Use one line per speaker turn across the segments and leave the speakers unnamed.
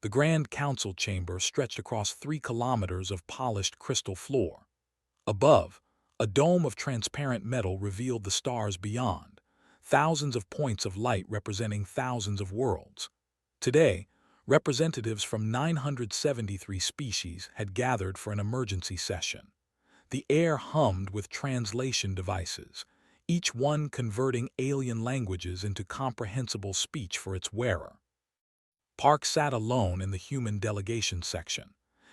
The Grand Council chamber stretched across 3 kilometers of polished crystal floor. Above, a dome of transparent metal revealed the stars beyond, thousands of points of light representing thousands of worlds. Today, representatives from 973 species had gathered for an emergency session. The air hummed with translation devices, each one converting alien languages into comprehensible speech for its wearer. Park sat alone in the human delegation section.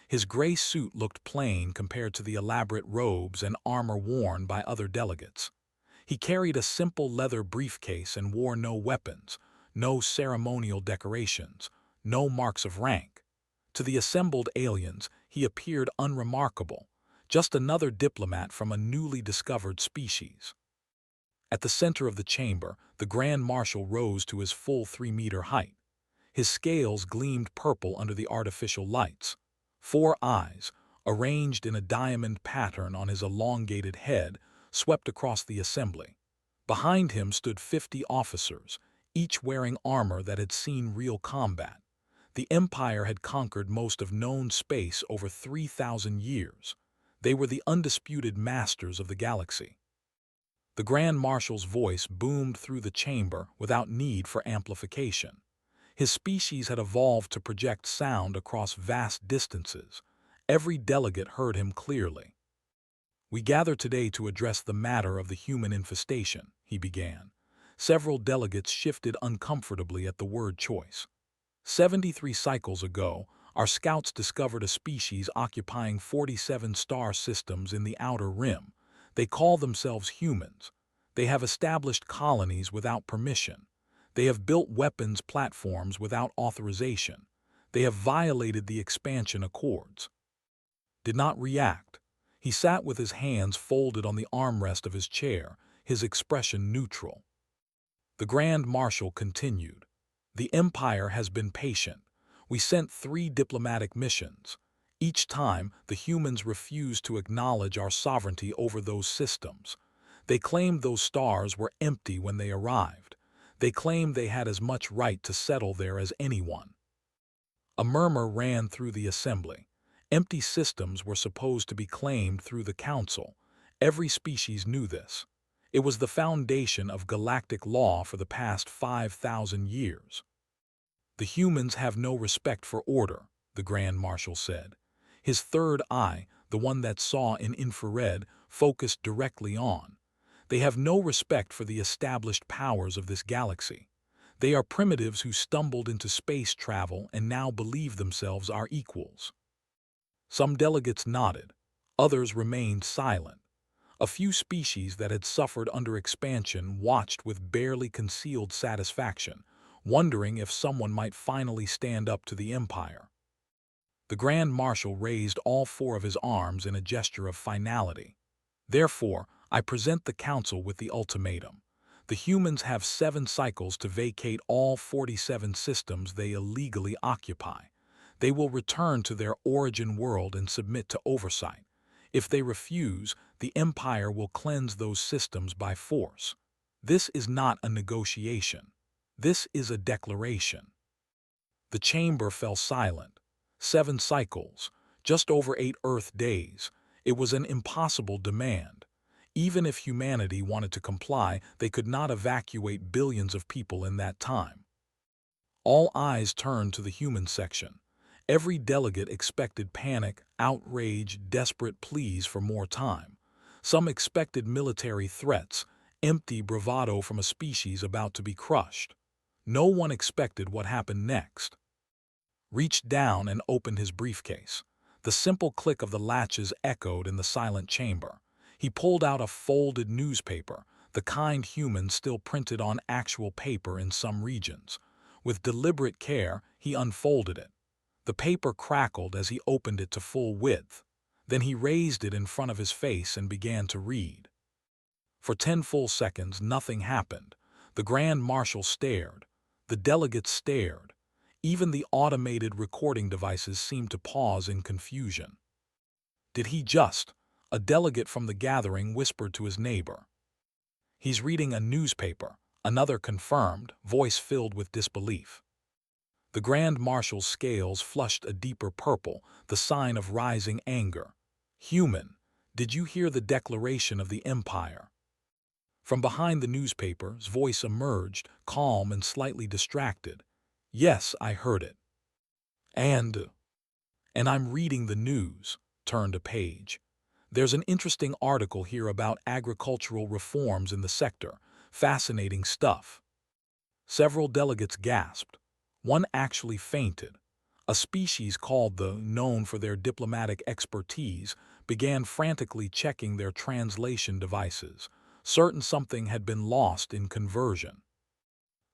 His gray suit looked plain compared to the elaborate robes and armor worn by other delegates. He carried a simple leather briefcase and wore no weapons, no ceremonial decorations, no marks of rank. To the assembled aliens, he appeared unremarkable, just another diplomat from a newly discovered species. At the center of the chamber, the Grand Marshal rose to his full 3-meter height. His scales gleamed purple under the artificial lights. 4 eyes, arranged in a diamond pattern on his elongated head, swept across the assembly. Behind him stood 50 officers, each wearing armor that had seen real combat. The Empire had conquered most of known space over 3,000 years. They were the undisputed masters of the galaxy. The Grand Marshal's voice boomed through the chamber without need for amplification. His species had evolved to project sound across vast distances. Every delegate heard him clearly. "We gather today to address the matter of the human infestation," he began. Several delegates shifted uncomfortably at the word choice. 73 cycles ago, our scouts discovered a species occupying 47 star systems in the outer rim. They call themselves humans. They have established colonies without permission. They have built weapons platforms without authorization. They have violated the expansion accords. Did not react. He sat with his hands folded on the armrest of his chair, his expression neutral. The Grand Marshal continued. "The Empire has been patient. We sent 3 diplomatic missions. Each time, the humans refused to acknowledge our sovereignty over those systems. They claimed those stars were empty when they arrived. They claimed they had as much right to settle there as anyone." A murmur ran through the assembly. Empty systems were supposed to be claimed through the Council. Every species knew this. It was the foundation of galactic law for the past 5,000 years. "The humans have no respect for order," the Grand Marshal said. His third eye, the one that saw in infrared, focused directly on. "They have no respect for the established powers of this galaxy. They are primitives who stumbled into space travel and now believe themselves our equals." Some delegates nodded. Others remained silent. A few species that had suffered under expansion watched with barely concealed satisfaction, wondering if someone might finally stand up to the Empire. The Grand Marshal raised all 4 of his arms in a gesture of finality. "Therefore, I present the Council with the ultimatum. The humans have 7 cycles to vacate all 47 systems they illegally occupy. They will return to their origin world and submit to oversight. If they refuse, the Empire will cleanse those systems by force. This is not a negotiation. This is a declaration." The chamber fell silent. 7 cycles, just over 8 Earth days. It was an impossible demand. Even if humanity wanted to comply, they could not evacuate billions of people in that time. All eyes turned to the human section. Every delegate expected panic, outrage, desperate pleas for more time. Some expected military threats, empty bravado from a species about to be crushed. No one expected what happened next. Reached down and opened his briefcase. The simple click of the latches echoed in the silent chamber. He pulled out a folded newspaper, the kind humans still printed on actual paper in some regions. With deliberate care, he unfolded it. The paper crackled as he opened it to full width. Then he raised it in front of his face and began to read. For 10 full seconds, nothing happened. The Grand Marshal stared. The delegates stared. Even the automated recording devices seemed to pause in confusion. "Did he just?" a delegate from the gathering whispered to his neighbor. "He's reading a newspaper," another confirmed, voice filled with disbelief. The The Grand Marshal's scales flushed a deeper purple, the sign of rising anger. "Human, did you hear the declaration of the Empire?" From behind the newspaper's voice emerged, calm and slightly distracted. "Yes, I heard it. And I'm reading the news," turned a page. "There's an interesting article here about agricultural reforms in the sector. Fascinating stuff." Several delegates gasped. One actually fainted. A species called the, known for their diplomatic expertise, began frantically checking their translation devices, certain something had been lost in conversion.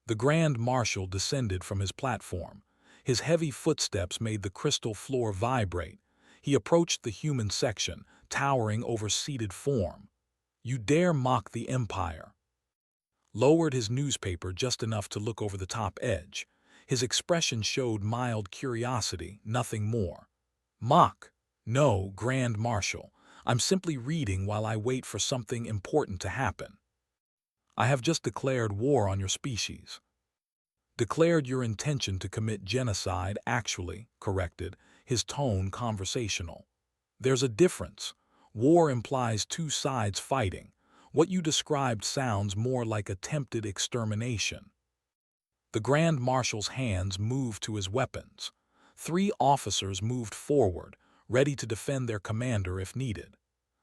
The Grand Marshal descended from his platform. His heavy footsteps made the crystal floor vibrate. He approached the human section, towering over seated form. "You dare mock the Empire?" Lowered his newspaper just enough to look over the top edge. His expression showed mild curiosity, nothing more. "Mock? No, Grand Marshal. I'm simply reading while I wait for something important to happen. I have just declared war on your species." "Declared your intention to commit genocide, actually," corrected, his tone conversational. "There's a difference. War implies two sides fighting. What you described sounds more like attempted extermination." The Grand Marshal's hands moved to his weapons. 3 officers moved forward, ready to defend their commander if needed.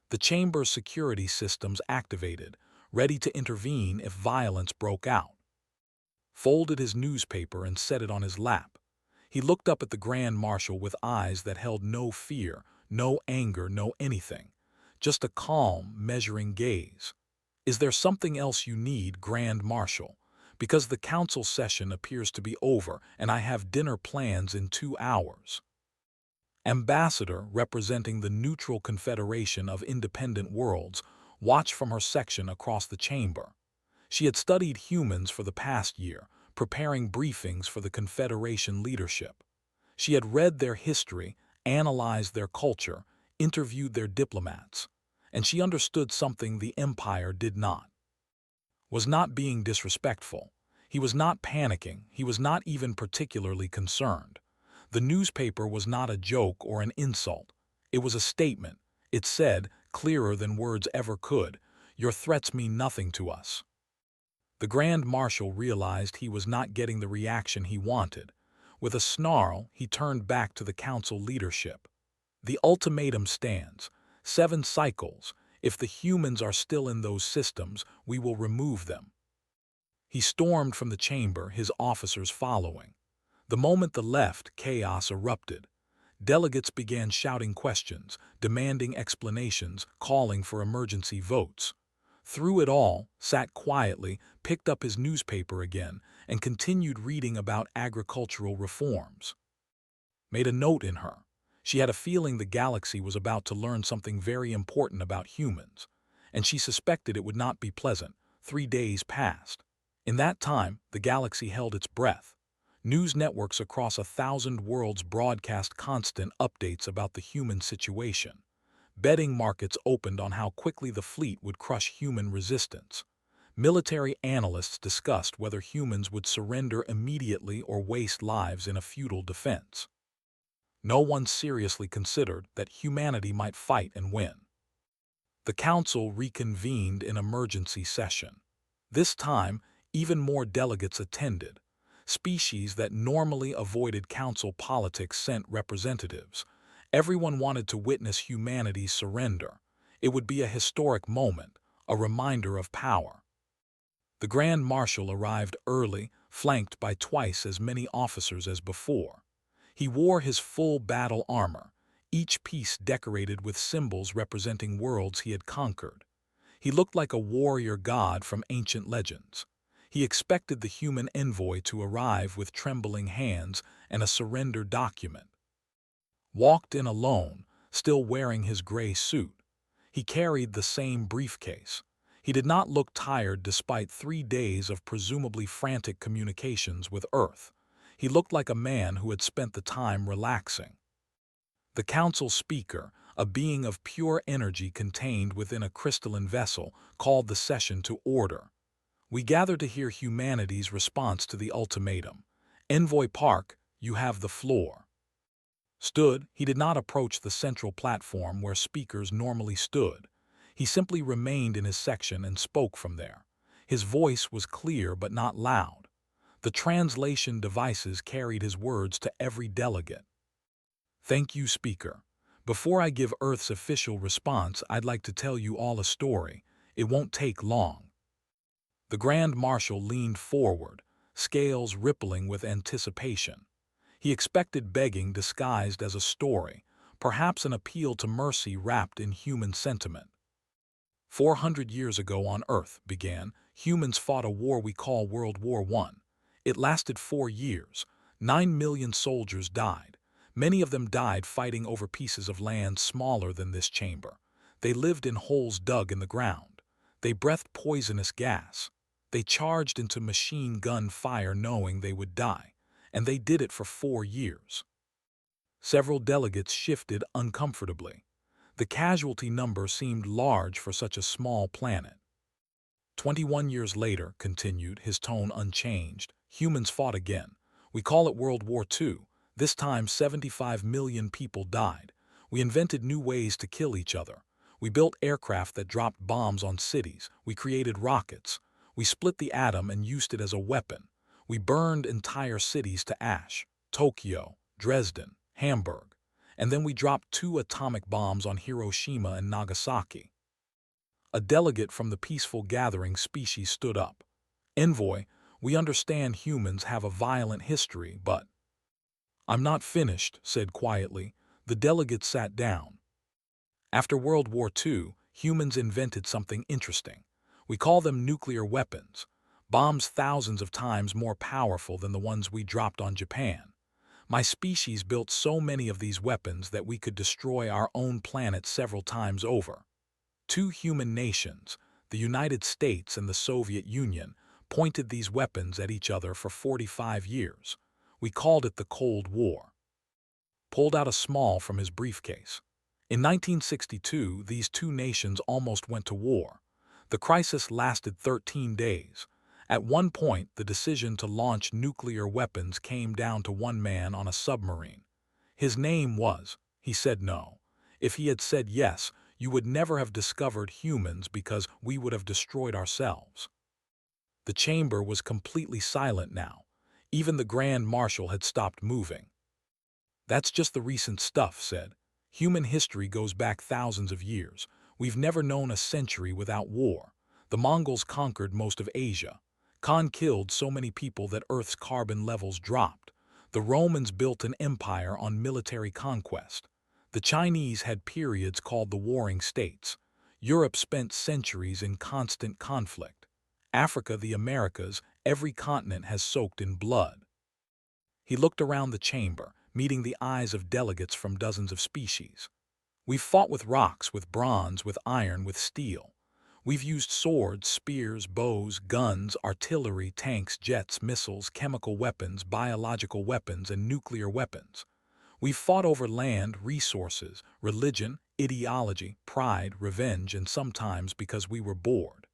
The chamber's security systems activated, ready to intervene if violence broke out. Folded his newspaper and set it on his lap. He looked up at the Grand Marshal with eyes that held no fear, no anger, no anything. Just a calm, measuring gaze. "Is there something else you need, Grand Marshal? Because the council session appears to be over and I have dinner plans in 2 hours." Ambassador, representing the neutral Confederation of Independent Worlds, watched from her section across the chamber. She had studied humans for the past year, preparing briefings for the Confederation leadership. She had read their history, analyzed their culture, interviewed their diplomats, and she understood something the Empire did not. Was not being disrespectful. He was not panicking. He was not even particularly concerned. The newspaper was not a joke or an insult. It was a statement. It said, clearer than words ever could, "Your threats mean nothing to us." The Grand Marshal realized he was not getting the reaction he wanted. With a snarl, he turned back to the council leadership. "The ultimatum stands. 7 cycles. If the humans are still in those systems, we will remove them." He stormed from the chamber, his officers following. The moment the left, chaos erupted. Delegates began shouting questions, demanding explanations, calling for emergency votes. Through it all, sat quietly, picked up his newspaper again, and continued reading about agricultural reforms. Made a note in her. She had a feeling the galaxy was about to learn something very important about humans, and she suspected it would not be pleasant. 3 days passed. In that time, the galaxy held its breath. News networks across 1,000 worlds broadcast constant updates about the human situation. Betting markets opened on how quickly the fleet would crush human resistance. Military analysts discussed whether humans would surrender immediately or waste lives in a futile defense. No one seriously considered that humanity might fight and win. The council reconvened in emergency session. This time, even more delegates attended. Species that normally avoided council politics sent representatives. Everyone wanted to witness humanity's surrender. It would be a historic moment, a reminder of power. The Grand Marshal arrived early, flanked by twice as many officers as before. He wore his full battle armor, each piece decorated with symbols representing worlds he had conquered. He looked like a warrior god from ancient legends. He expected the human envoy to arrive with trembling hands and a surrender document. Walked in alone, still wearing his gray suit. He carried the same briefcase. He did not look tired despite 3 days of presumably frantic communications with Earth. He looked like a man who had spent the time relaxing. The council speaker, a being of pure energy contained within a crystalline vessel, called the session to order. "We gather to hear humanity's response to the ultimatum. Envoy Park, you have the floor. Stood, he did not approach the central platform where speakers normally stood. He simply remained in his section and spoke from there. His voice was clear but not loud. The translation devices carried his words to every delegate. Thank you, speaker. Before I give Earth's official response, I'd like to tell you all a story. It won't take long. The Grand Marshal leaned forward, scales rippling with anticipation. He expected begging disguised as a story, perhaps an appeal to mercy wrapped in human sentiment. 400 years ago on Earth, humans fought a war we call World War I. It lasted 4 years. 9 million soldiers died. Many of them died fighting over pieces of land smaller than this chamber. They lived in holes dug in the ground. They breathed poisonous gas. They charged into machine gun fire knowing they would die. And they did it for 4 years. Several delegates shifted uncomfortably. The casualty number seemed large for such a small planet. 21 years later, continued, his tone unchanged, humans fought again. We call it World War II. This time 75 million people died. We invented new ways to kill each other. We built aircraft that dropped bombs on cities. We created rockets. We split the atom and used it as a weapon. We burned entire cities to ash. Tokyo, Dresden, Hamburg. And then we dropped 2 atomic bombs on Hiroshima and Nagasaki. A delegate from the peaceful gathering species stood up. Envoy, we understand humans have a violent history, but... I'm not finished, said quietly. The delegate sat down. After World War II, humans invented something interesting. We call them nuclear weapons, bombs thousands of times more powerful than the ones we dropped on Japan. My species built so many of these weapons that we could destroy our own planet several times over. 2 human nations, the United States and the Soviet Union, pointed these weapons at each other for 45 years. We called it the Cold War. Pulled out a small from his briefcase. In 1962, these 2 nations almost went to war. The crisis lasted 13 days. At one point, the decision to launch nuclear weapons came down to one man on a submarine. His name was, he said no. If he had said yes, you would never have discovered humans because we would have destroyed ourselves. The chamber was completely silent now. Even the Grand Marshal had stopped moving. That's just the recent stuff, said. Human history goes back thousands of years. We've never known a century without war. The Mongols conquered most of Asia. Khan killed so many people that Earth's carbon levels dropped. The Romans built an empire on military conquest. The Chinese had periods called the Warring States. Europe spent centuries in constant conflict. Africa, the Americas, every continent has soaked in blood. He looked around the chamber, meeting the eyes of delegates from dozens of species. We've fought with rocks, with bronze, with iron, with steel. We've used swords, spears, bows, guns, artillery, tanks, jets, missiles, chemical weapons, biological weapons, and nuclear weapons. We've fought over land, resources, religion, ideology, pride, revenge, and sometimes because we were bored.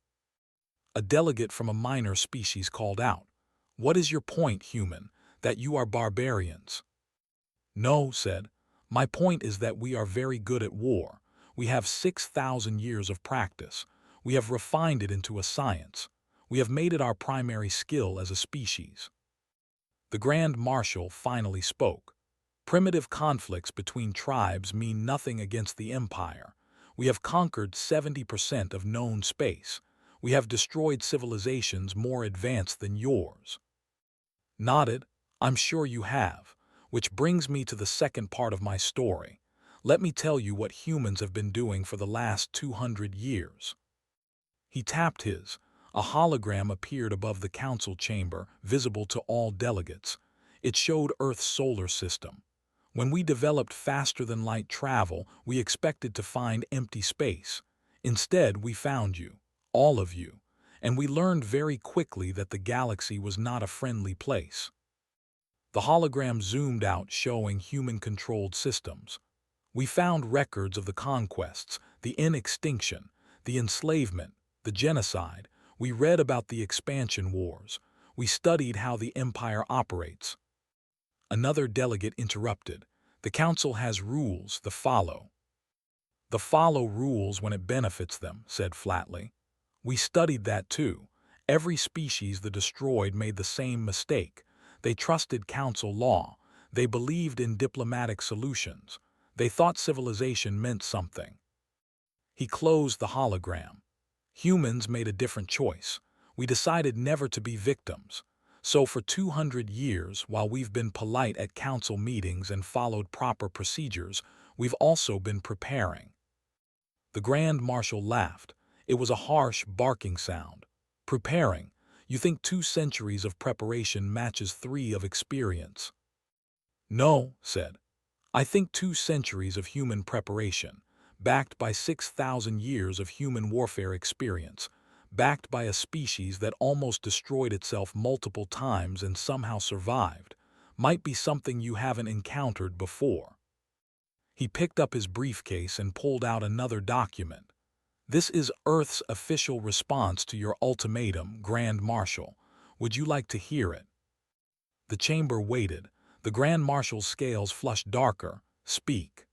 A delegate from a minor species called out, "What is your point, human, that you are barbarians?" No, said, my point is that we are very good at war. We have 6,000 years of practice. We have refined it into a science. We have made it our primary skill as a species. The Grand Marshal finally spoke. Primitive conflicts between tribes mean nothing against the Empire. We have conquered 70% of known space. We have destroyed civilizations more advanced than yours. Nodded, I'm sure you have. Which brings me to the second part of my story. Let me tell you what humans have been doing for the last 200 years. He tapped a hologram appeared above the council chamber, visible to all delegates. It showed Earth's solar system. When we developed faster-than-light travel, we expected to find empty space. Instead, we found you, all of you, and we learned very quickly that the galaxy was not a friendly place. The hologram zoomed out, showing human-controlled systems. We found records of the conquests, the extinction, the enslavement, the genocide. We read about the expansion wars. We studied how the empire operates. Another delegate interrupted. The council has rules, the follow. The follow rules when it benefits them, said flatly. We studied that too. Every species the destroyed made the same mistake. They trusted council law. They believed in diplomatic solutions. They thought civilization meant something. He closed the hologram. Humans made a different choice. We decided never to be victims. So for 200 years, while we've been polite at council meetings and followed proper procedures, we've also been preparing. The Grand Marshal laughed. It was a harsh, barking sound. Preparing. You think 2 centuries of preparation matches 3 of experience? No, said. I think 2 centuries of human preparation, backed by 6,000 years of human warfare experience, backed by a species that almost destroyed itself multiple times and somehow survived, might be something you haven't encountered before. He picked up his briefcase and pulled out another document. This is Earth's official response to your ultimatum, Grand Marshal. Would you like to hear it? The chamber waited. The Grand Marshal's scales flushed darker. Speak.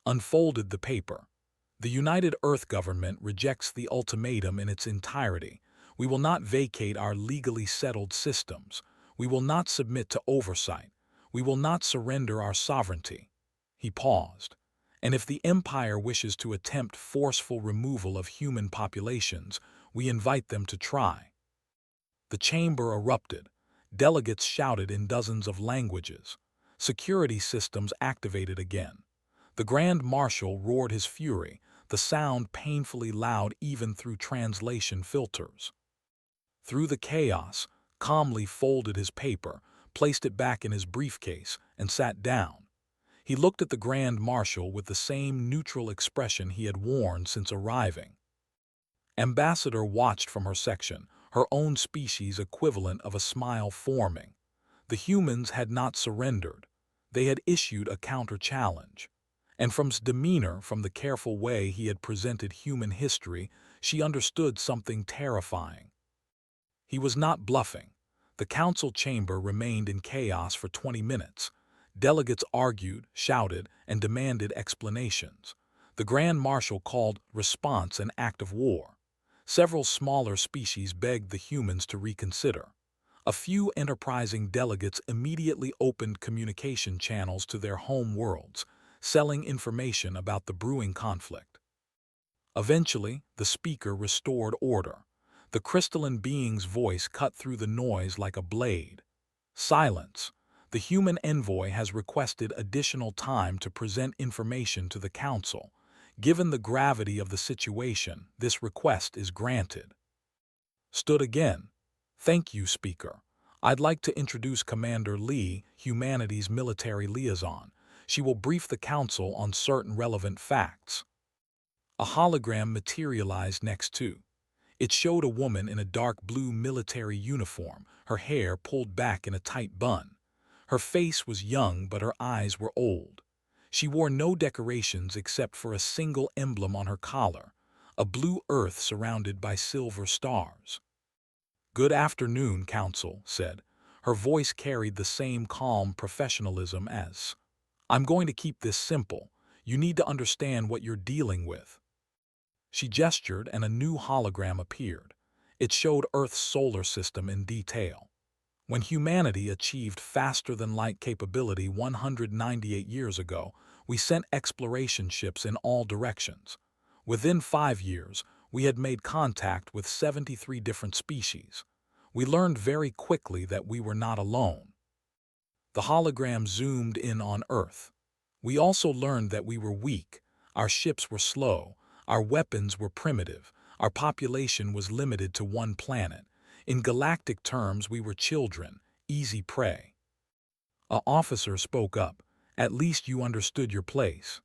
Unfolded the paper. The United Earth Government rejects the ultimatum in its entirety. We will not vacate our legally settled systems. We will not submit to oversight. We will not surrender our sovereignty. He paused. And if the Empire wishes to attempt forceful removal of human populations, we invite them to try. The chamber erupted. Delegates shouted in dozens of languages. Security systems activated again. The Grand Marshal roared his fury, the sound painfully loud even through translation filters. Through the chaos, calmly folded his paper, placed it back in his briefcase, and sat down. He looked at the Grand Marshal with the same neutral expression he had worn since arriving. Ambassador watched from her section, her own species equivalent of a smile forming. The humans had not surrendered. They had issued a counter-challenge. And from his demeanor, from the careful way he had presented human history, she understood something terrifying. He was not bluffing. The council chamber remained in chaos for 20 minutes. Delegates argued, shouted, and demanded explanations. The Grand Marshal called response an act of war. Several smaller species begged the humans to reconsider. A few enterprising delegates immediately opened communication channels to their home worlds, selling information about the brewing conflict. Eventually, the speaker restored order. The crystalline being's voice cut through the noise like a blade. Silence. The human envoy has requested additional time to present information to the council. Given the gravity of the situation, this request is granted. Stood again. Thank you, Speaker. I'd like to introduce Commander Lee, Humanity's military liaison. She will brief the council on certain relevant facts. A hologram materialized next to. It showed a woman in a dark blue military uniform, her hair pulled back in a tight bun. Her face was young, but her eyes were old. She wore no decorations except for a single emblem on her collar, a blue earth surrounded by silver stars. Good afternoon, Council said. Her voice carried the same calm professionalism as, I'm going to keep this simple. You need to understand what you're dealing with. She gestured and a new hologram appeared. It showed Earth's solar system in detail. When humanity achieved faster-than-light capability 198 years ago, we sent exploration ships in all directions. Within 5 years, we had made contact with 73 different species. We learned very quickly that we were not alone. The hologram zoomed in on Earth. We also learned that we were weak, our ships were slow, our weapons were primitive, our population was limited to one planet. In galactic terms, we were children, easy prey. An officer spoke up. At least you understood your place.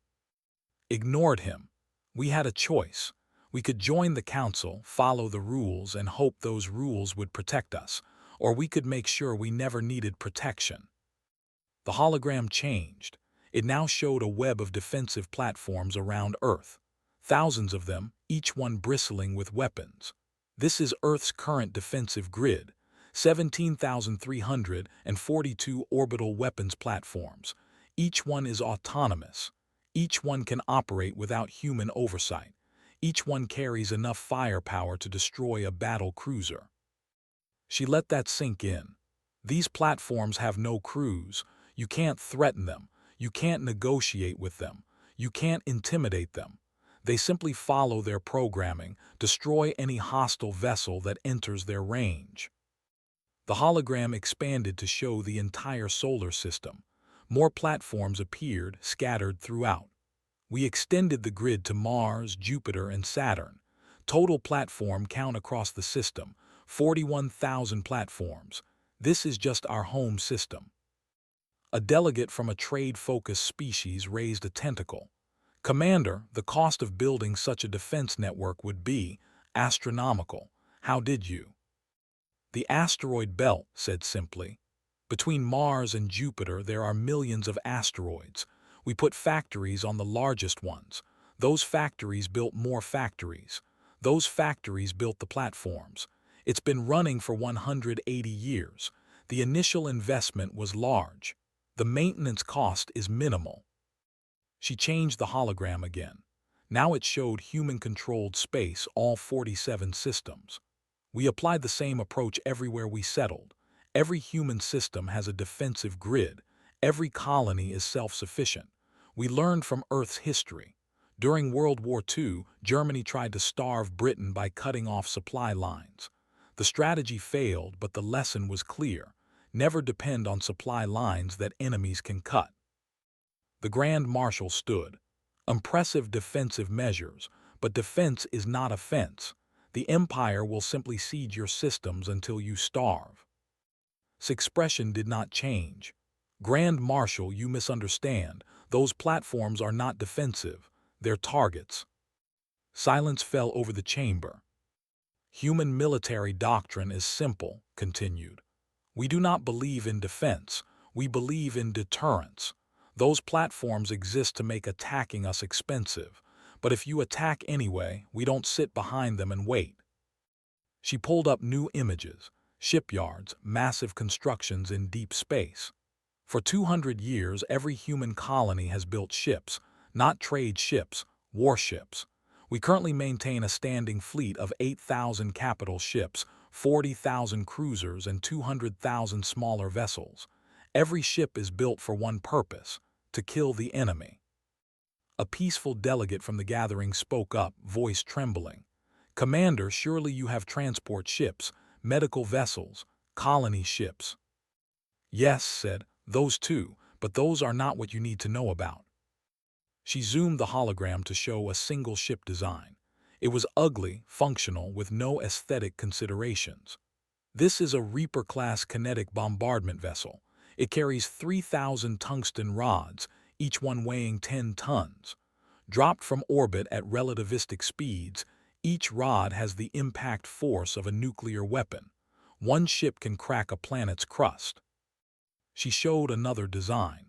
Ignored him. We had a choice. We could join the council, follow the rules, and hope those rules would protect us, or we could make sure we never needed protection. The hologram changed. It now showed a web of defensive platforms around Earth. Thousands of them, each one bristling with weapons. This is Earth's current defensive grid. 17,342 orbital weapons platforms. Each one is autonomous. Each one can operate without human oversight. Each one carries enough firepower to destroy a battle cruiser. She let that sink in. These platforms have no crews. You can't threaten them. You can't negotiate with them. You can't intimidate them. They simply follow their programming, destroy any hostile vessel that enters their range. The hologram expanded to show the entire solar system. More platforms appeared, scattered throughout. We extended the grid to Mars, Jupiter, and Saturn. Total platform count across the system, 41,000 platforms. This is just our home system. A delegate from a trade-focused species raised a tentacle. Commander, the cost of building such a defense network would be astronomical. How did you? The asteroid belt said simply. Between Mars and Jupiter there are millions of asteroids. We put factories on the largest ones. Those factories built more factories. Those factories built the platforms. It's been running for 180 years. The initial investment was large. The maintenance cost is minimal. She changed the hologram again. Now it showed human-controlled space, all 47 systems. We applied the same approach everywhere we settled. Every human system has a defensive grid. Every colony is self-sufficient. We learned from Earth's history. During World War II, Germany tried to starve Britain by cutting off supply lines. The strategy failed, but the lesson was clear. Never depend on supply lines that enemies can cut. The Grand Marshal stood. Impressive defensive measures, but defense is not offense. The Empire will simply siege your systems until you starve. His expression did not change. Grand Marshal, you misunderstand. Those platforms are not defensive. They're targets. Silence fell over the chamber. Human military doctrine is simple, continued. We do not believe in defense. We believe in deterrence. Those platforms exist to make attacking us expensive. But if you attack anyway, we don't sit behind them and wait. She pulled up new images, shipyards, massive constructions in deep space. For 200 years, every human colony has built ships, not trade ships, warships. We currently maintain a standing fleet of 8,000 capital ships, 40,000 cruisers, and 200,000 smaller vessels. Every ship is built for one purpose, to kill the enemy. A peaceful delegate from the gathering spoke up, voice trembling. Commander, surely you have transport ships, medical vessels, colony ships. Yes, said, those too, but those are not what you need to know about. She zoomed the hologram to show a single ship design. It was ugly, functional, with no aesthetic considerations. This is a Reaper-class kinetic bombardment vessel. It carries 3,000 tungsten rods, each one weighing 10 tons. Dropped from orbit at relativistic speeds, each rod has the impact force of a nuclear weapon. One ship can crack a planet's crust. She showed another design.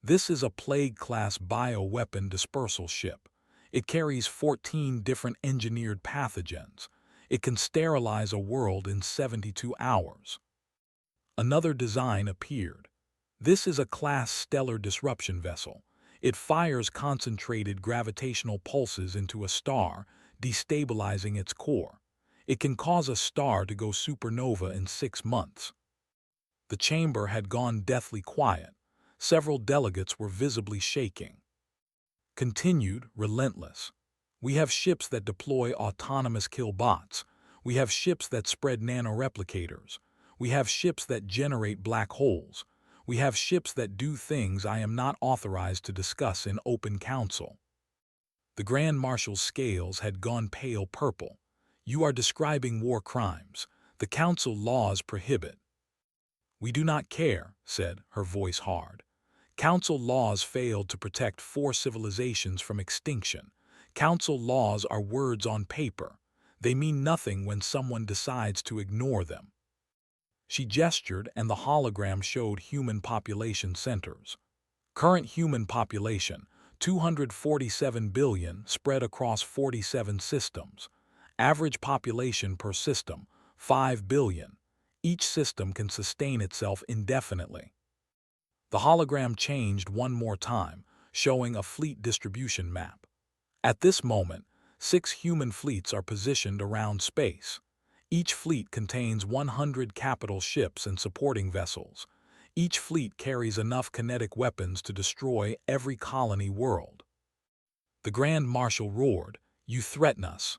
This is a Plague-class bioweapon dispersal ship. It carries 14 different engineered pathogens. It can sterilize a world in 72 hours. Another design appeared. This is a class stellar disruption vessel. It fires concentrated gravitational pulses into a star, destabilizing its core. It can cause a star to go supernova in 6 months. The chamber had gone deathly quiet. Several delegates were visibly shaking. Continued, relentless. We have ships that deploy autonomous kill bots. We have ships that spread nanoreplicators. We have ships that generate black holes. We have ships that do things I am not authorized to discuss in open council. The Grand Marshal's scales had gone pale purple. You are describing war crimes. The council laws prohibit. We do not care, said, her voice hard. Council laws failed to protect 4 civilizations from extinction. Council laws are words on paper. They mean nothing when someone decides to ignore them. She gestured, and the hologram showed human population centers. Current human population, 247 billion, spread across 47 systems. Average population per system, 5 billion. Each system can sustain itself indefinitely. The hologram changed one more time, showing a fleet distribution map. At this moment, 6 human fleets are positioned around space. Each fleet contains 100 capital ships and supporting vessels. Each fleet carries enough kinetic weapons to destroy every colony world. The Grand Marshal roared, "You threaten us."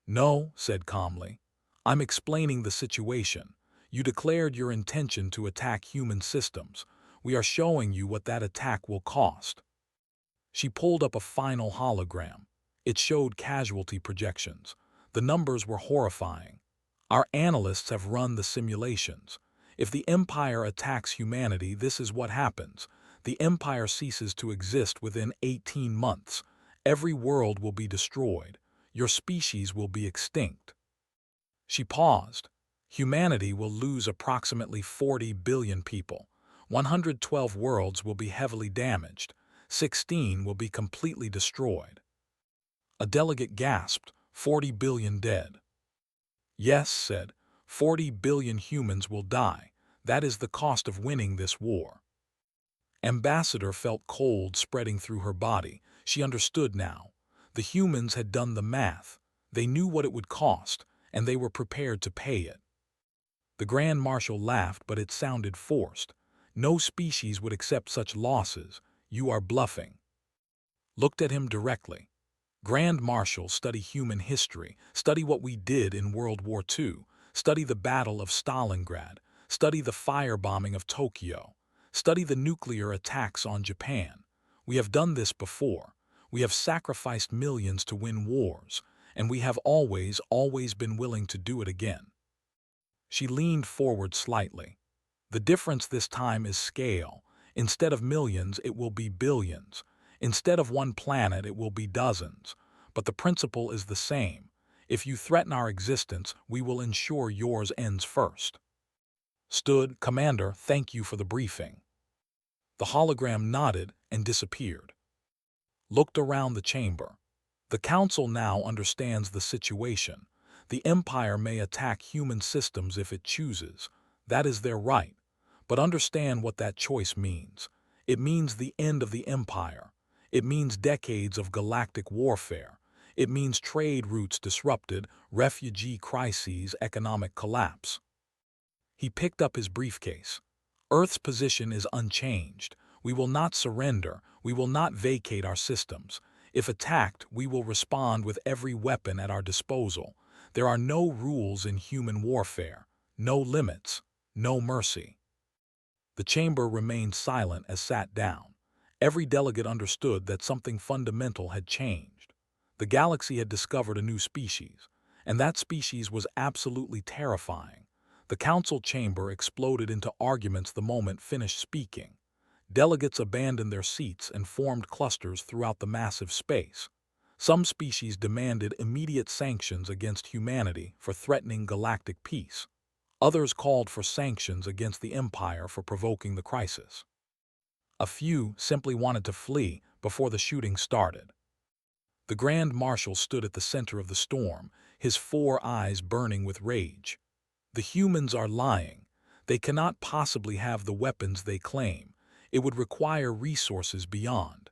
"No," said calmly. "I'm explaining the situation. You declared your intention to attack human systems. We are showing you what that attack will cost." She pulled up a final hologram. It showed casualty projections. The numbers were horrifying. "Our analysts have run the simulations. If the Empire attacks humanity, this is what happens. The Empire ceases to exist within 18 months. Every world will be destroyed. Your species will be extinct." She paused. "Humanity will lose approximately 40 billion people. 112 worlds will be heavily damaged. 16 will be completely destroyed." A delegate gasped, 40 billion dead. "Yes," said, 40 billion humans will die. That is the cost of winning this war." Ambassador felt cold spreading through her body. She understood now. The humans had done the math. They knew what it would cost, and they were prepared to pay it. The Grand Marshal laughed, but it sounded forced. "No species would accept such losses. You are bluffing." Looked at him directly. "Grand Marshal, study human history. Study what we did in World War II. Study the Battle of Stalingrad. Study the firebombing of Tokyo. Study the nuclear attacks on Japan. We have done this before. We have sacrificed millions to win wars, and we have always been willing to do it again." She leaned forward slightly. "The difference this time is scale. Instead of millions, it will be billions. Instead of one planet, it will be dozens. But the principle is the same. If you threaten our existence, we will ensure yours ends first." Stood, "Commander, thank you for the briefing." The hologram nodded and disappeared. Looked around the chamber. The Council now understands the situation. The Empire may attack human systems if it chooses. That is their right. But understand what that choice means. It means the end of the Empire. It means decades of galactic warfare. It means trade routes disrupted, refugee crises, economic collapse. He picked up his briefcase. "Earth's position is unchanged. We will not surrender. We will not vacate our systems. If attacked, we will respond with every weapon at our disposal. There are no rules in human warfare, no limits, no mercy." The chamber remained silent as sat down. Every delegate understood that something fundamental had changed. The galaxy had discovered a new species, and that species was absolutely terrifying. The council chamber exploded into arguments the moment finished speaking. Delegates abandoned their seats and formed clusters throughout the massive space. Some species demanded immediate sanctions against humanity for threatening galactic peace. Others called for sanctions against the Empire for provoking the crisis. A few simply wanted to flee before the shooting started. The Grand Marshal stood at the center of the storm, his 4 eyes burning with rage. "The humans are lying. They cannot possibly have the weapons they claim. It would require resources beyond."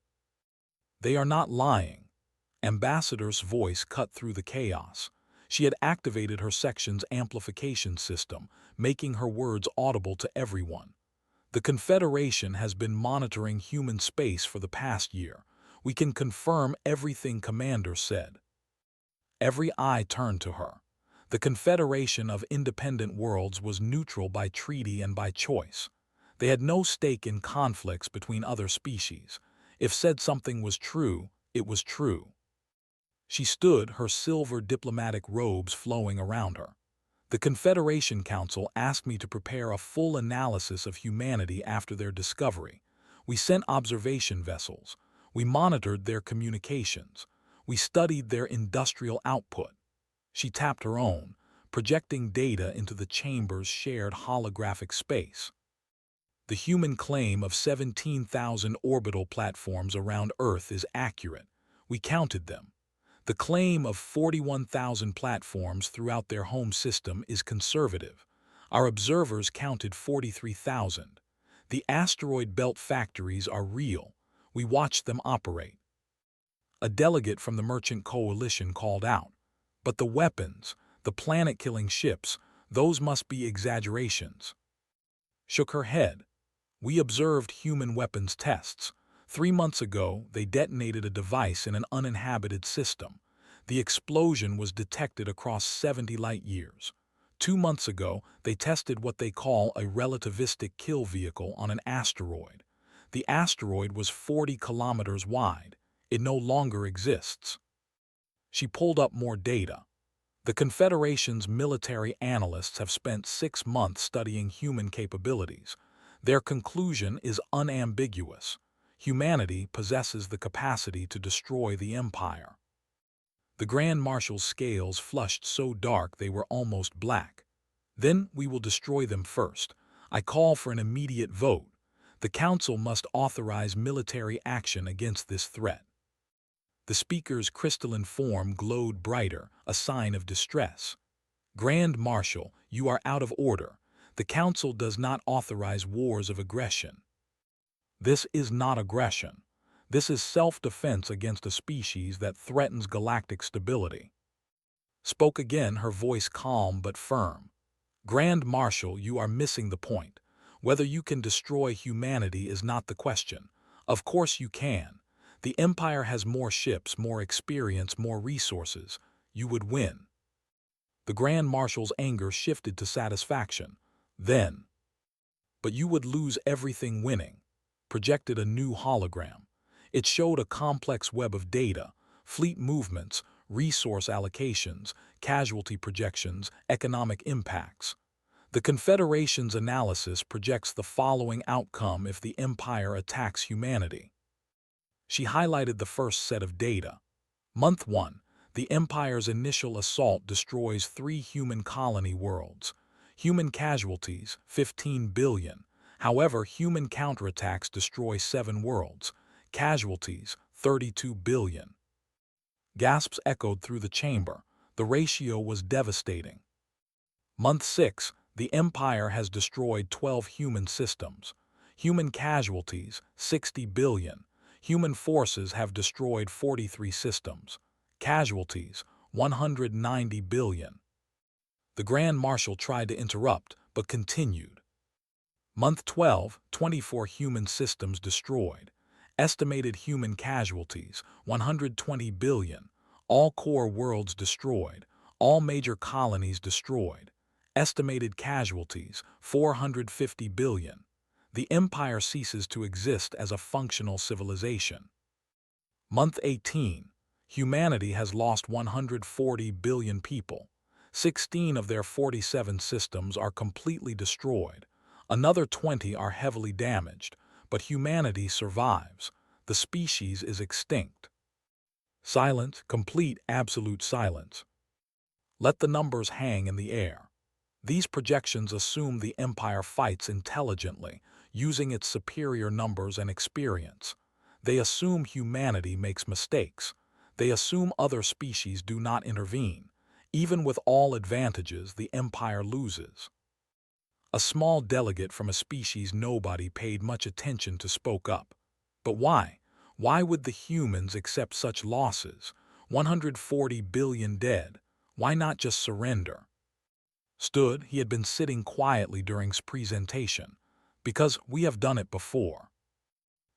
"They are not lying." Ambassador's voice cut through the chaos. She had activated her section's amplification system, making her words audible to everyone. "The Confederation has been monitoring human space for the past year. We can confirm everything Commander said." Every eye turned to her. The Confederation of Independent Worlds was neutral by treaty and by choice. They had no stake in conflicts between other species. If said something was true, it was true. She stood, her silver diplomatic robes flowing around her. "The Confederation Council asked me to prepare a full analysis of humanity after their discovery. We sent observation vessels. We monitored their communications. We studied their industrial output." She tapped her own, projecting data into the chamber's shared holographic space. "The human claim of 17,000 orbital platforms around Earth is accurate. We counted them. The claim of 41,000 platforms throughout their home system is conservative. Our observers counted 43,000. The asteroid belt factories are real. We watched them operate. A delegate from the Merchant Coalition called out, "But the weapons, the planet-killing ships, those must be exaggerations." Shook her head. "We observed human weapons tests. 3 months ago, they detonated a device in an uninhabited system. The explosion was detected across 70 light-years. 2 months ago, they tested what they call a relativistic kill vehicle on an asteroid. The asteroid was 40 kilometers wide. It no longer exists." She pulled up more data. The Confederation's military analysts have spent 6 months studying human capabilities. Their conclusion is unambiguous. Humanity possesses the capacity to destroy the Empire. The Grand Marshal's scales flushed so dark they were almost black. "Then we will destroy them first. I call for an immediate vote. The Council must authorize military action against this threat." The speaker's crystalline form glowed brighter, a sign of distress. "Grand Marshal, you are out of order. The Council does not authorize wars of aggression." "This is not aggression. This is self-defense against a species that threatens galactic stability." Spoke again, her voice calm but firm. "Grand Marshal, you are missing the point. Whether you can destroy humanity is not the question. Of course you can. The Empire has more ships, more experience, more resources. You would win." The Grand Marshal's anger shifted to satisfaction. "Then. But you would lose everything winning." Projected a new hologram. It showed a complex web of data, fleet movements, resource allocations, casualty projections, economic impacts. The Confederation's analysis projects the following outcome if the Empire attacks humanity. She highlighted the first set of data. Month 1. The Empire's initial assault destroys 3 human colony worlds. Human casualties, 15 billion. However, human counterattacks destroy 7 worlds. Casualties, 32 billion. Gasps echoed through the chamber. The ratio was devastating. Month 6. The Empire has destroyed 12 human systems. Human casualties, 60 billion. Human forces have destroyed 43 systems. Casualties, 190 billion. The Grand Marshal tried to interrupt, but continued. Month 12, 24 human systems destroyed. Estimated human casualties, 120 billion. All core worlds destroyed. All major colonies destroyed. Estimated casualties, 450 billion. The Empire ceases to exist as a functional civilization. Month 18. Humanity has lost 140 billion people. 16 of their 47 systems are completely destroyed. Another 20 are heavily damaged, but humanity survives. The species is extinct. Silence, complete, absolute silence. Let the numbers hang in the air. These projections assume the Empire fights intelligently, using its superior numbers and experience. They assume humanity makes mistakes. They assume other species do not intervene. Even with all advantages, the Empire loses. A small delegate from a species nobody paid much attention to spoke up. "But why? Why would the humans accept such losses? 140 billion dead. Why not just surrender?" Stood, he had been sitting quietly during his presentation. "Because we have done it before."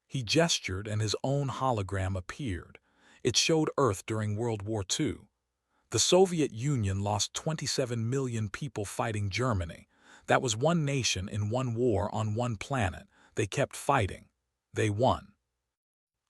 He gestured and his own hologram appeared. It showed Earth during World War II. The Soviet Union lost 27 million people fighting Germany. That was one nation in one war on one planet. They kept fighting. They won.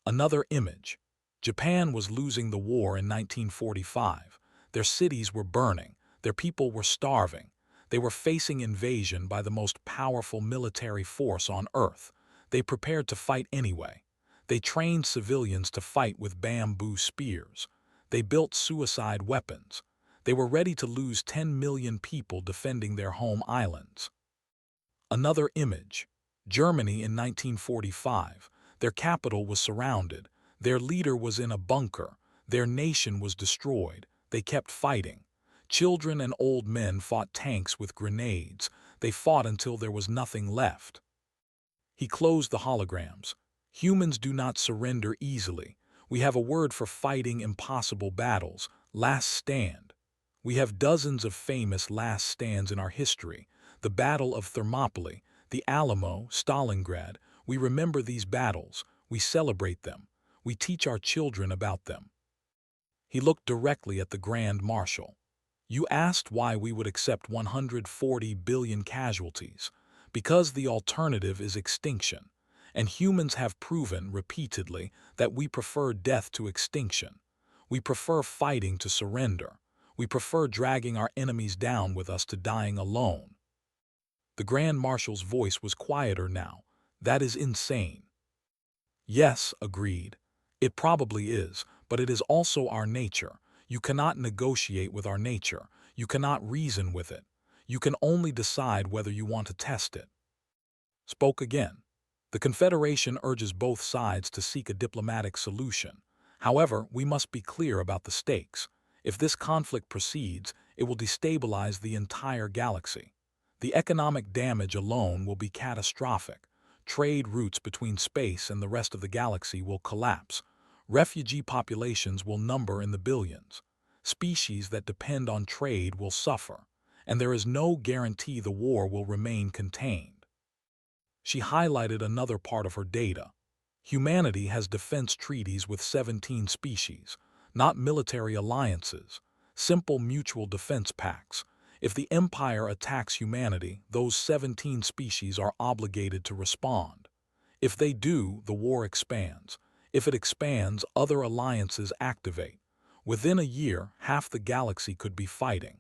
Another image. Japan was losing the war in 1945. Their cities were burning. Their people were starving. They were facing invasion by the most powerful military force on Earth. They prepared to fight anyway. They trained civilians to fight with bamboo spears. They built suicide weapons. They were ready to lose 10 million people defending their home islands. Another image. Germany in 1945. Their capital was surrounded. Their leader was in a bunker. Their nation was destroyed. They kept fighting. Children and old men fought tanks with grenades. They fought until there was nothing left. He closed the holograms. Humans do not surrender easily. We have a word for fighting impossible battles: last stand. We have dozens of famous last stands in our history. The Battle of Thermopylae, the Alamo, Stalingrad. We remember these battles. We celebrate them. We teach our children about them. He looked directly at the Grand Marshal. You asked why we would accept 140 billion casualties. Because the alternative is extinction. And humans have proven repeatedly that we prefer death to extinction. We prefer fighting to surrender. We prefer dragging our enemies down with us to dying alone. The Grand Marshal's voice was quieter now. That is insane. Yes, agreed. It probably is, but it is also our nature. You cannot negotiate with our nature. You cannot reason with it. You can only decide whether you want to test it. Spoke again. The Confederation urges both sides to seek a diplomatic solution. However, we must be clear about the stakes. If this conflict proceeds, it will destabilize the entire galaxy. The economic damage alone will be catastrophic. Trade routes between space and the rest of the galaxy will collapse. Refugee populations will number in the billions. Species that depend on trade will suffer, and there is no guarantee the war will remain contained. She highlighted another part of her data. Humanity has defense treaties with 17 species, not military alliances, simple mutual defense pacts. If the Empire attacks humanity, those 17 species are obligated to respond. If they do, the war expands. If it expands, other alliances activate. Within a year, half the galaxy could be fighting.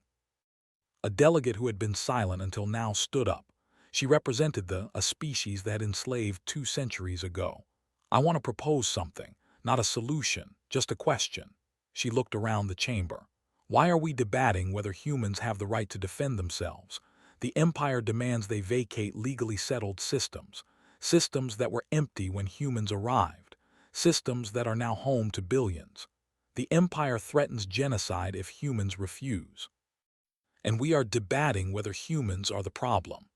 A delegate who had been silent until now stood up. She represented a species that had enslaved 2 centuries ago. I want to propose something, not a solution, just a question. She looked around the chamber. Why are we debating whether humans have the right to defend themselves? The Empire demands they vacate legally settled systems, systems that were empty when humans arrived, systems that are now home to billions. The Empire threatens genocide if humans refuse. And we are debating whether humans are the problem.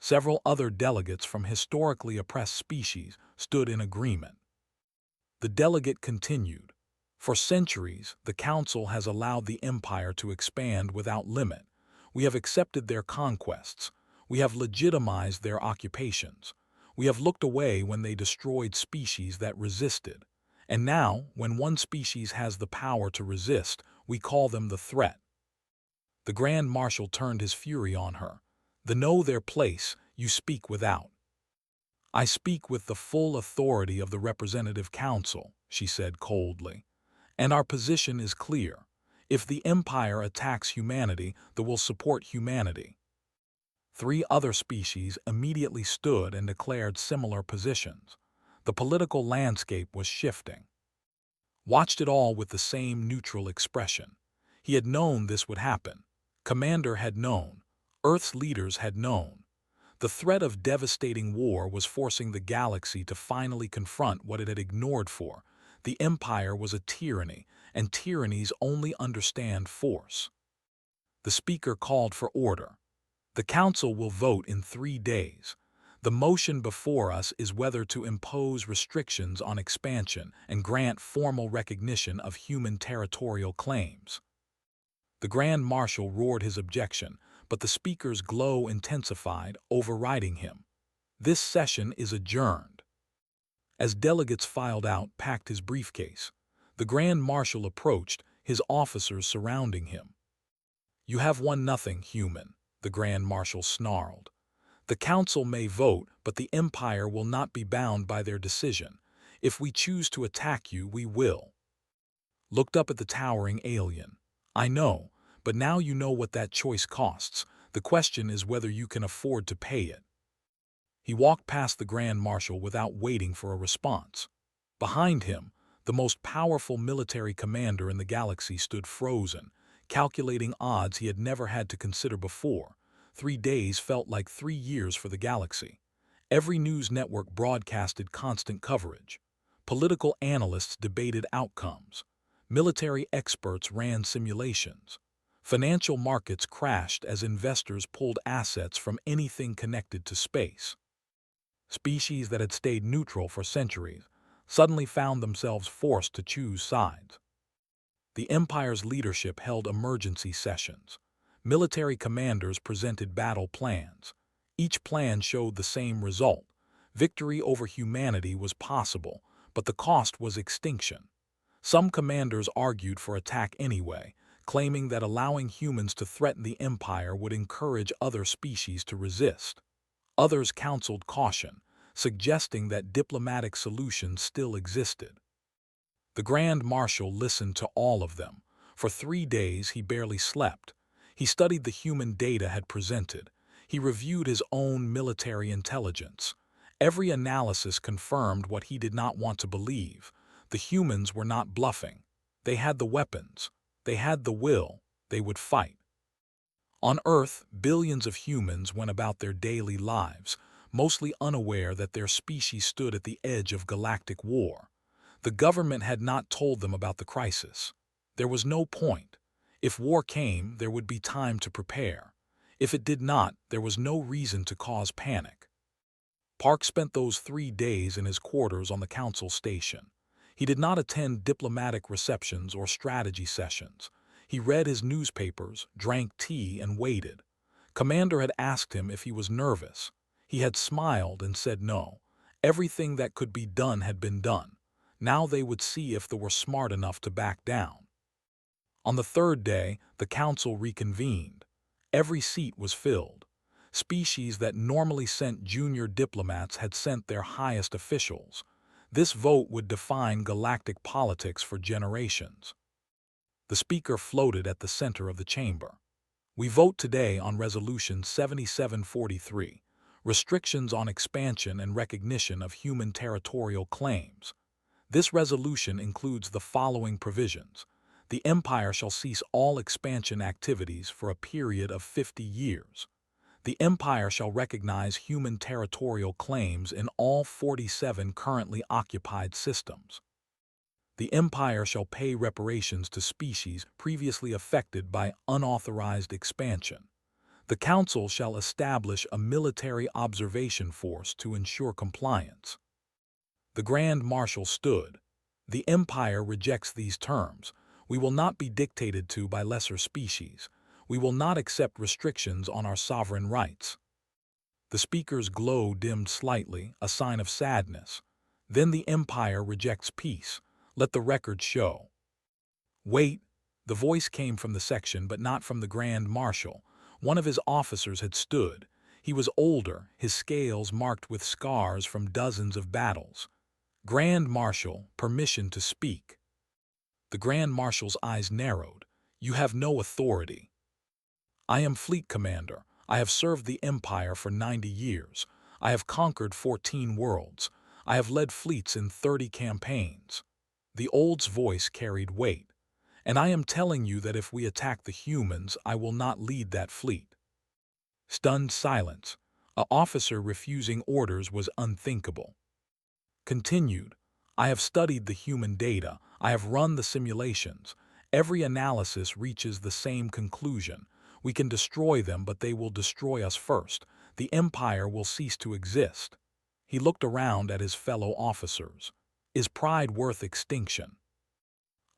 Several other delegates from historically oppressed species stood in agreement. The delegate continued. For centuries, the Council has allowed the Empire to expand without limit. We have accepted their conquests. We have legitimized their occupations. We have looked away when they destroyed species that resisted. And now, when one species has the power to resist, we call them the threat. The Grand Marshal turned his fury on her. The know their place, you speak without. I speak with the full authority of the Representative Council, she said coldly. And our position is clear. If the Empire attacks humanity, they will support humanity. 3 other species immediately stood and declared similar positions. The political landscape was shifting. Watched it all with the same neutral expression. He had known this would happen. Commander had known. Earth's leaders had known. The threat of devastating war was forcing the galaxy to finally confront what it had ignored for. The Empire was a tyranny, and tyrannies only understand force. The speaker called for order. The Council will vote in 3 days. The motion before us is whether to impose restrictions on expansion and grant formal recognition of human territorial claims. The Grand Marshal roared his objection, but the speaker's glow intensified, overriding him. This session is adjourned. As delegates filed out, packed his briefcase. The Grand Marshal approached, his officers surrounding him. You have won nothing, human, the Grand Marshal snarled. The Council may vote, but the Empire will not be bound by their decision. If we choose to attack you, we will. Looked up at the towering alien. I know, but now you know what that choice costs. The question is whether you can afford to pay it. He walked past the Grand Marshal without waiting for a response. Behind him, the most powerful military commander in the galaxy stood frozen, calculating odds he had never had to consider before. 3 days felt like 3 years for the galaxy. Every news network broadcasted constant coverage. Political analysts debated outcomes. Military experts ran simulations. Financial markets crashed as investors pulled assets from anything connected to space. Species that had stayed neutral for centuries suddenly found themselves forced to choose sides. The Empire's leadership held emergency sessions. Military commanders presented battle plans. Each plan showed the same result. Victory over humanity was possible, but the cost was extinction. Some commanders argued for attack anyway, claiming that allowing humans to threaten the Empire would encourage other species to resist. Others counseled caution, suggesting that diplomatic solutions still existed. The Grand Marshal listened to all of them. For 3 days he barely slept. He studied the human data had presented. He reviewed his own military intelligence. Every analysis confirmed what he did not want to believe. The humans were not bluffing. They had the weapons. They had the will. They would fight. On Earth, billions of humans went about their daily lives, mostly unaware that their species stood at the edge of galactic war. The government had not told them about the crisis. There was no point. If war came, there would be time to prepare. If it did not, there was no reason to cause panic. Park spent those 3 days in his quarters on the council station. He did not attend diplomatic receptions or strategy sessions. He read his newspapers, drank tea, and waited. Commander had asked him if he was nervous. He had smiled and said no. Everything that could be done had been done. Now they would see if they were smart enough to back down. On the 3rd day, the council reconvened. Every seat was filled. Species that normally sent junior diplomats had sent their highest officials. This vote would define galactic politics for generations. The speaker floated at the center of the chamber. We vote today on Resolution 7743, Restrictions on Expansion and Recognition of Human Territorial Claims. This resolution includes the following provisions. The Empire shall cease all expansion activities for a period of 50 years. The Empire shall recognize human territorial claims in all 47 currently occupied systems. The Empire shall pay reparations to species previously affected by unauthorized expansion. The Council shall establish a military observation force to ensure compliance. The Grand Marshal stood. The Empire rejects these terms. We will not be dictated to by lesser species. We will not accept restrictions on our sovereign rights. The speaker's glow dimmed slightly, a sign of sadness. Then the Empire rejects peace. Let the record show. Wait. The voice came from the section, but not from the Grand Marshal. One of his officers had stood. He was older, his scales marked with scars from dozens of battles. Grand Marshal, permission to speak. The Grand Marshal's eyes narrowed. You have no authority. I am Fleet Commander. I have served the Empire for 90 years. I have conquered 14 worlds. I have led fleets in 30 campaigns. The old's voice carried weight. And I am telling you that if we attack the humans, I will not lead that fleet. Stunned silence. An officer refusing orders was unthinkable. Continued. I have studied the human data. I have run the simulations. Every analysis reaches the same conclusion. We can destroy them, but they will destroy us first. The Empire will cease to exist. He looked around at his fellow officers. Is pride worth extinction?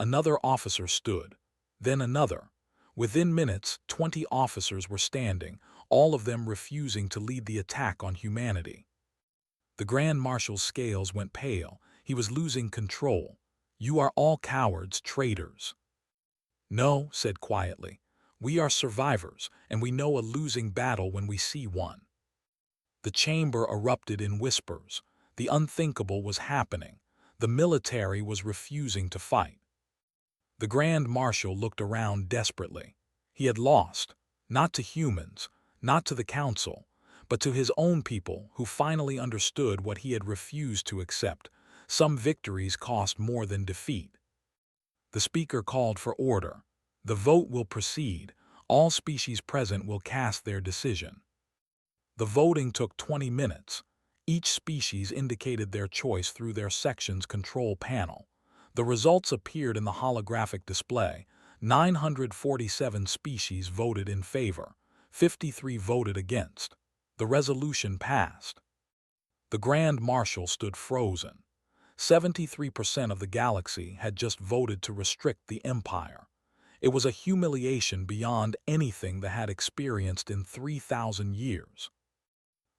Another officer stood. Then another. Within minutes, 20 officers were standing, all of them refusing to lead the attack on humanity. The Grand Marshal's scales went pale. He was losing control. You are all cowards, traitors. No, said quietly. We are survivors, and we know a losing battle when we see one. The chamber erupted in whispers. The unthinkable was happening. The military was refusing to fight. The Grand Marshal looked around desperately. He had lost, not to humans, not to the Council, but to his own people who finally understood what he had refused to accept. Some victories cost more than defeat. The speaker called for order. The vote will proceed. All species present will cast their decision. The voting took 20 minutes. Each species indicated their choice through their section's control panel. The results appeared in the holographic display. 947 species voted in favor, 53 voted against. The resolution passed. The Grand Marshal stood frozen. 73% of the galaxy had just voted to restrict the Empire. It was a humiliation beyond anything they had experienced in 3,000 years.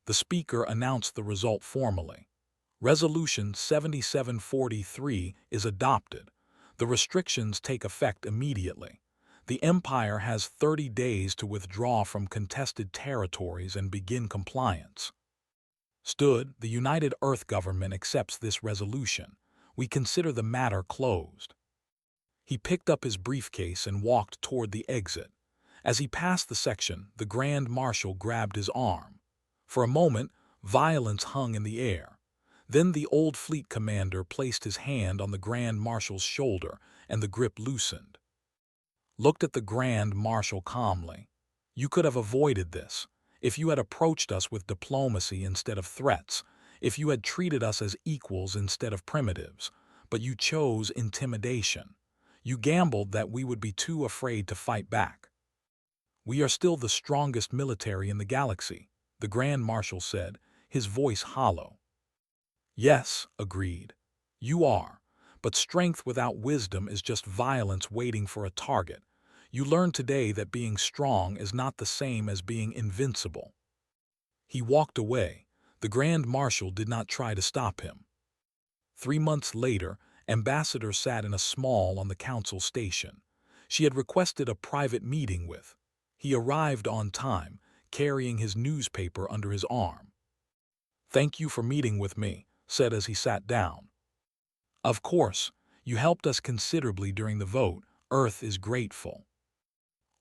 The speaker announced the result formally. Resolution 7743 is adopted. The restrictions take effect immediately. The Empire has 30 days to withdraw from contested territories and begin compliance. Stood, the United Earth government accepts this resolution. We consider the matter closed. He picked up his briefcase and walked toward the exit. As he passed the section, the Grand Marshal grabbed his arm. For a moment, violence hung in the air. Then the old fleet commander placed his hand on the Grand Marshal's shoulder, and the grip loosened. Looked at the Grand Marshal calmly. You could have avoided this. If you had approached us with diplomacy instead of threats, if you had treated us as equals instead of primitives, but you chose intimidation. You gambled that we would be too afraid to fight back. We are still the strongest military in the galaxy, the Grand Marshal said, his voice hollow. Yes, agreed. You are. But strength without wisdom is just violence waiting for a target. You learned today that being strong is not the same as being invincible. He walked away. The Grand Marshal did not try to stop him. 3 months later, Ambassador sat in a small on the council station. She had requested a private meeting with. He arrived on time, carrying his newspaper under his arm. Thank you for meeting with me, said as he sat down. Of course, you helped us considerably during the vote. Earth is grateful.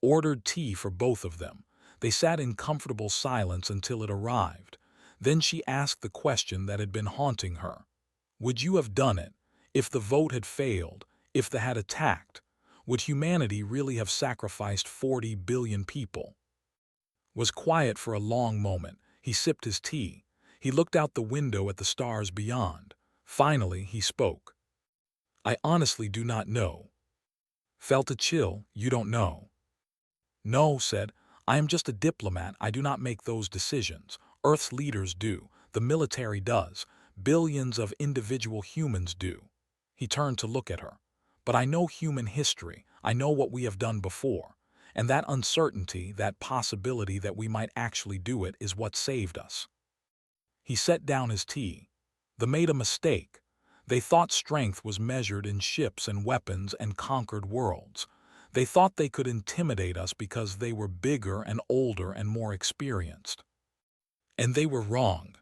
Ordered tea for both of them. They sat in comfortable silence until it arrived. Then she asked the question that had been haunting her. Would you have done it? If the vote had failed, if they had attacked, would humanity really have sacrificed 40 billion people? Was quiet for a long moment. He sipped his tea. He looked out the window at the stars beyond. Finally, he spoke. I honestly do not know. Felt a chill. You don't know. No, said, I am just a diplomat. I do not make those decisions. Earth's leaders do. The military does. Billions of individual humans do. He turned to look at her. But I know human history. I know what we have done before. And that uncertainty, that possibility that we might actually do it is what saved us. He set down his tea. They made a mistake. They thought strength was measured in ships and weapons and conquered worlds. They thought they could intimidate us because they were bigger and older and more experienced. And they were wrong.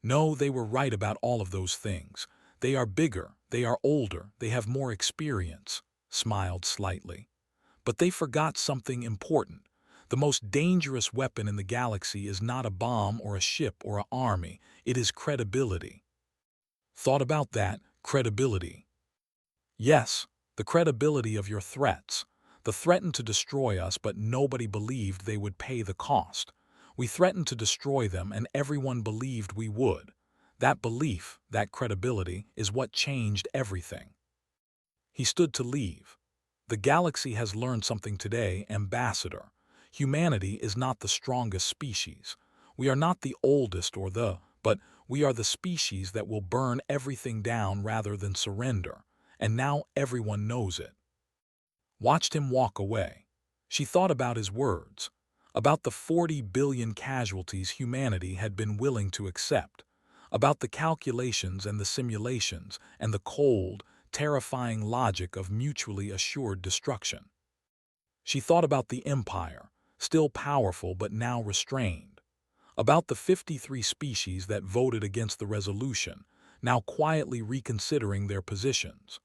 No, they were right about all of those things. They are bigger, they are older, they have more experience, smiled slightly. But they forgot something important. The most dangerous weapon in the galaxy is not a bomb or a ship or an army. It is credibility. Thought about that, credibility. Yes, the credibility of your threats. They threatened to destroy us, but nobody believed they would pay the cost. We threatened to destroy them, and everyone believed we would. That belief, that credibility, is what changed everything. He stood to leave. The galaxy has learned something today, Ambassador. Humanity is not the strongest species. We are not the oldest but we are the species that will burn everything down rather than surrender. And now everyone knows it. Watched him walk away. She thought about his words, about the 40 billion casualties humanity had been willing to accept, about the calculations and the simulations and the cold, terrifying logic of mutually assured destruction. She thought about the Empire, still powerful but now restrained, about the 53 species that voted against the resolution, now quietly reconsidering their positions,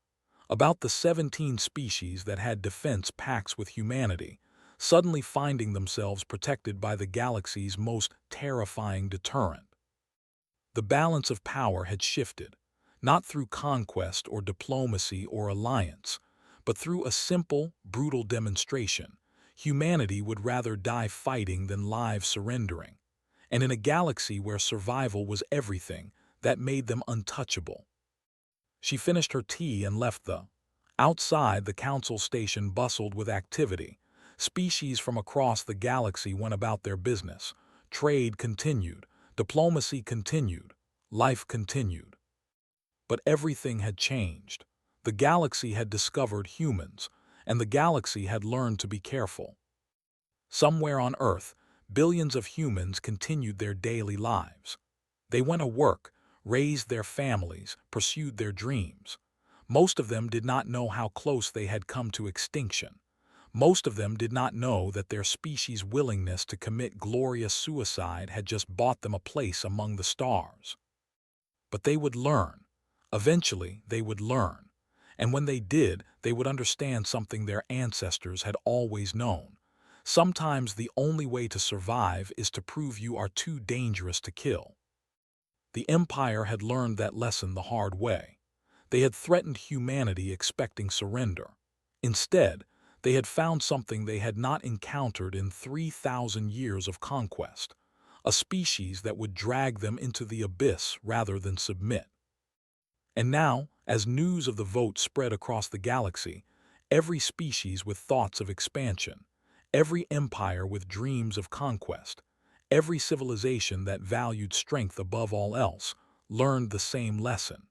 about the 17 species that had defense pacts with humanity, suddenly finding themselves protected by the galaxy's most terrifying deterrent. The balance of power had shifted, not through conquest or diplomacy or alliance, but through a simple, brutal demonstration. Humanity would rather die fighting than live surrendering. And in a galaxy where survival was everything, that made them untouchable. She finished her tea and left the Outside, the council station bustled with activity. Species from across the galaxy went about their business. Trade continued. Diplomacy continued. Life continued. But everything had changed. The galaxy had discovered humans, and the galaxy had learned to be careful. Somewhere on Earth, billions of humans continued their daily lives. They went to work, raised their families, pursued their dreams. Most of them did not know how close they had come to extinction. Most of them did not know that their species' willingness to commit glorious suicide had just bought them a place among the stars. But they would learn. Eventually, they would learn. And when they did, they would understand something their ancestors had always known. Sometimes the only way to survive is to prove you are too dangerous to kill. The Empire had learned that lesson the hard way. They had threatened humanity expecting surrender. Instead, they had found something they had not encountered in 3,000 years of conquest, a species that would drag them into the abyss rather than submit. And now, as news of the vote spread across the galaxy, every species with thoughts of expansion, every empire with dreams of conquest, every civilization that valued strength above all else, learned the same lesson.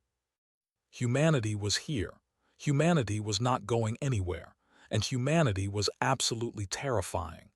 Humanity was here. Humanity was not going anywhere, and humanity was absolutely terrifying.